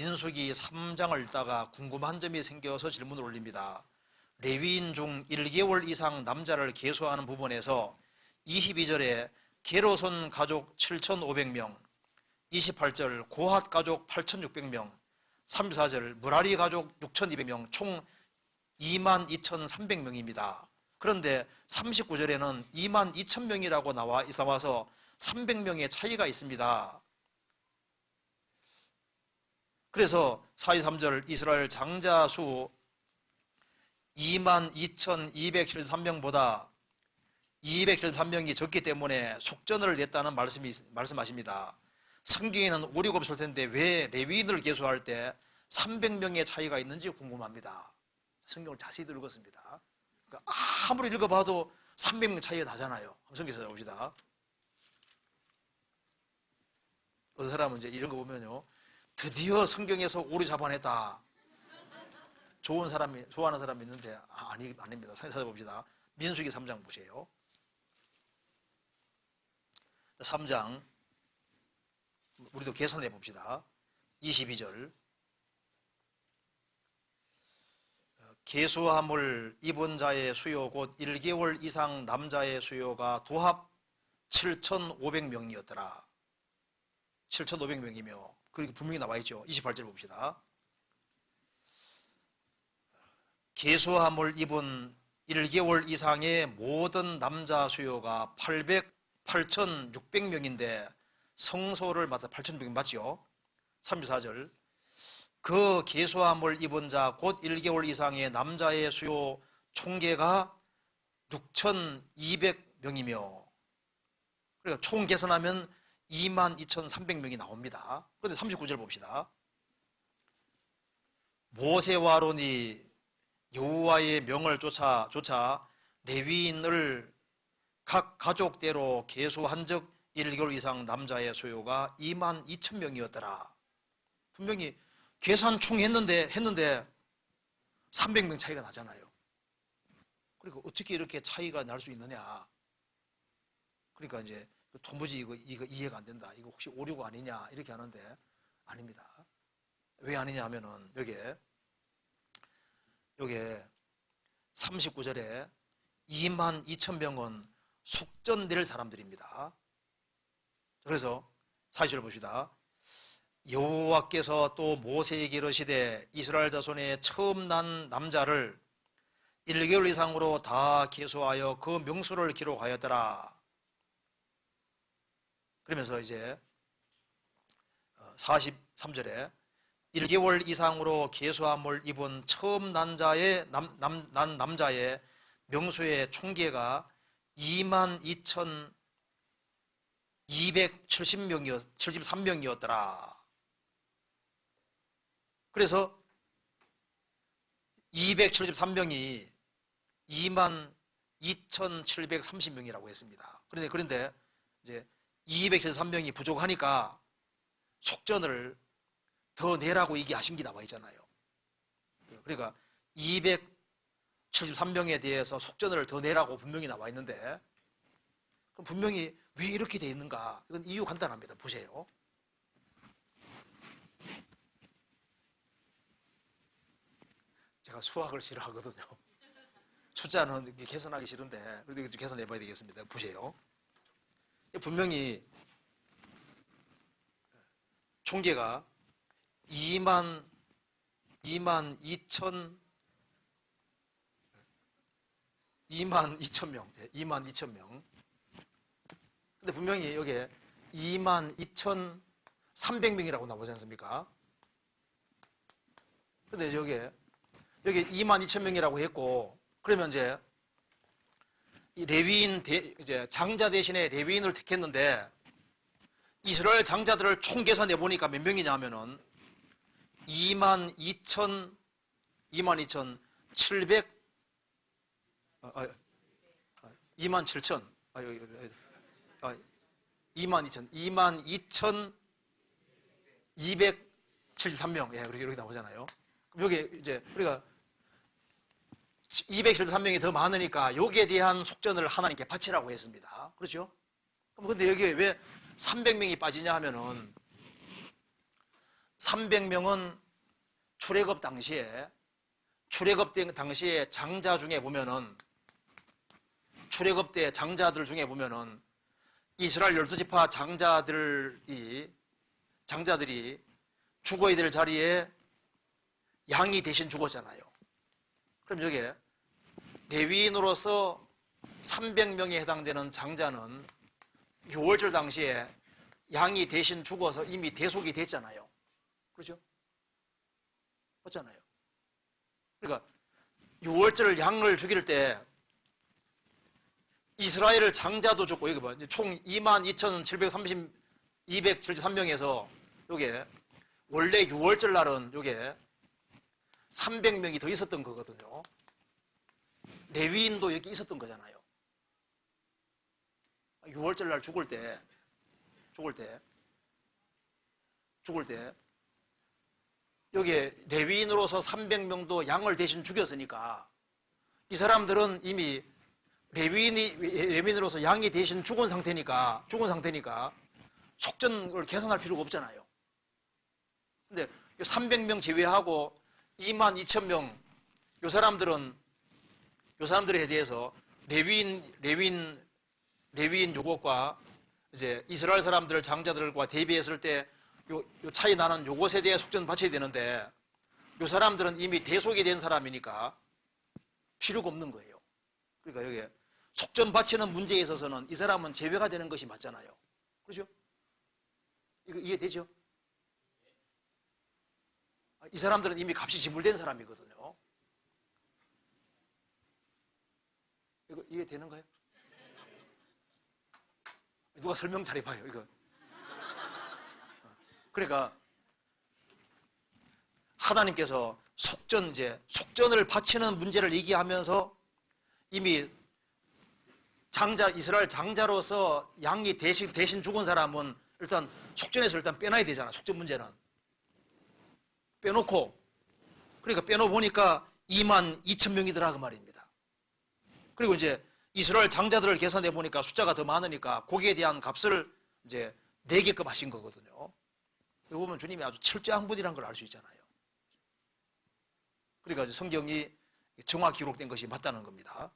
민수기 3장을 읽다가 궁금한 점이 생겨서 질문을 올립니다. 레위인 중 1개월 이상 남자를 계수하는 부분에서 22절에 게르손 가족 7,500명, 28절 고핫 가족 8,600명, 34절 무라리 가족 6,200명, 총 22,300명입니다. 그런데 39절에는 22,000명이라고 나와서 300명의 차이가 있습니다. 그래서 42.3절 이스라엘 장자 수 22,273명보다 273명이 적기 때문에 속전을 냈다는 말씀하십니다. 성경에는 오류가 없을 텐데 왜 레위인을 계수할 때 300명의 차이가 있는지 궁금합니다. 성경을 자세히 읽었습니다. 그러니까 아무리 읽어봐도 300명 차이가 나잖아요. 한번 성경 찾아봅시다. 어떤 사람은 이제 이런 거 보면요, 드디어 성경에서 오류 잡아냈다. 좋아하는 사람이 있는데 아닙니다. 찾아봅시다. 민수기 3장 보세요. 3장 우리도 계산해 봅시다. 22절 계수함을 입은 자의 수요 곧 1개월 이상 남자의 수요가 도합 7,500명이었더라. 7,500명이며 그렇게 분명히 나와 있죠. 28절 봅시다. 계수함을 입은 1개월 이상의 모든 남자 수요가 8,600명인데 성소를 맡아 8,600명 맞죠? 34절 그 계수함을 입은 자 곧 1개월 이상의 남자의 수요 총계가 6,200명이며 그러니까 총 계산하면 22,300명이 나옵니다. 그런데 39절 봅시다. 모세와 아론이 여호와의 명을 쫓아 레위인을 각 가족대로 계수한 적 1개월 이상 남자의 수요가 22,000명이었더라. 분명히 계산 총 했는데 300명 차이가 나잖아요. 그러니까 어떻게 이렇게 차이가 날 수 있느냐. 그러니까 이제 도무지 이거 이해가 안 된다. 이거 혹시 오류가 아니냐 이렇게 하는데 아닙니다. 왜 아니냐 하면은 요게 39절에 22,000명은 속전 낼 사람들입니다. 그래서 40절 봅시다. 여호와께서 또 모세에게 이르시되 이스라엘 자손의 처음 난 남자를 1개월 이상으로 다 계수하여 그 명수를 기록하였더라. 그러면서 이제 43절에 1개월 이상으로 계수함을 입은 처음 난 남자의 명수의 총계가 22,273명이었더라. 그래서 273명이 22,730명이라고 했습니다. 그런데 이제 273명이 부족하니까 속전을 더 내라고 얘기하신 게 나와 있잖아요. 그러니까 273명에 대해서 속전을 더 내라고 분명히 나와 있는데 그럼 분명히 왜 이렇게 돼 있는가? 이건 이유 간단합니다. 보세요. 제가 수학을 싫어하거든요. 숫자는 계산하기 싫은데 그래도 계산해 봐야 되겠습니다. 보세요. 분명히 총계가 22,000명. 22,000명. 근데 분명히 여기에 22,300명이라고 나오지 않습니까? 근데 여기 22,000명이라고 했고, 그러면 이제 이 레위인 이제 장자 대신에 레위인을 택했는데 이스라엘 장자들을 총 계산해 보니까 몇 명이냐 하면은 22,700 22,273명. 예, 이렇게 나오잖아요. 그럼 여기 이제, 우리가 273명이 더 많으니까 여기에 대한 속전을 하나님께 바치라고 했습니다. 그렇죠? 그럼 근데 여기에 왜 300명이 빠지냐 하면은 300명은 출애굽 당시에 장자 중에 보면은 출애굽 때 장자들 중에 보면은 이스라엘 12지파 장자들이 죽어야 될 자리에 양이 대신 죽었잖아요. 그럼 여기에 레위인으로서 300명에 해당되는 장자는 6월절 당시에 양이 대신 죽어서 이미 대속이 됐잖아요. 그렇죠? 맞잖아요. 그러니까 6월절 양을 죽일 때 이스라엘 장자도 죽고, 여기 봐. 총 22,733명에서 요게 원래 6월절 날은 요게 300명이 더 있었던 거거든요. 레위인도 여기 있었던 거잖아요. 6월절 날 죽을 때 여기 레위인으로서 300명도 양을 대신 죽였으니까 이 사람들은 이미 레위인으로서 양이 대신 죽은 상태니까 속전을 개선할 필요가 없잖아요. 근데 300명 제외하고 22,000명 요 사람들에 대해서 레위인 요것과 이제 이스라엘 사람들 장자들과 대비했을 때 요 차이 나는 요것에 대해 속전 바쳐야 되는데 요 사람들은 이미 대속이 된 사람이니까 필요가 없는 거예요. 그러니까 여기 속전 바치는 문제에 있어서는 이 사람은 제외가 되는 것이 맞잖아요. 그렇죠? 이거 이해되죠? 이 사람들은 이미 값이 지불된 사람이거든요. 이거 이해되는가요? 누가 설명 잘해봐요, 이거. 그러니까 하나님께서 속전을 바치는 문제를 얘기하면서 이미 이스라엘 장자로서 양이 대신 죽은 사람은 일단 속전에서 일단 빼놔야 되잖아. 속전 문제는 빼놓고, 그러니까 빼놓으니까 22,000명이더라 그 말입니다. 그리고 이제 이스라엘 장자들을 계산해 보니까 숫자가 더 많으니까 거기에 대한 값을 이제 4개급 하신 거거든요. 이거 보면 주님이 아주 철저한 분이라는 걸 알 수 있잖아요. 그러니까 성경이 정확히 기록된 것이 맞다는 겁니다.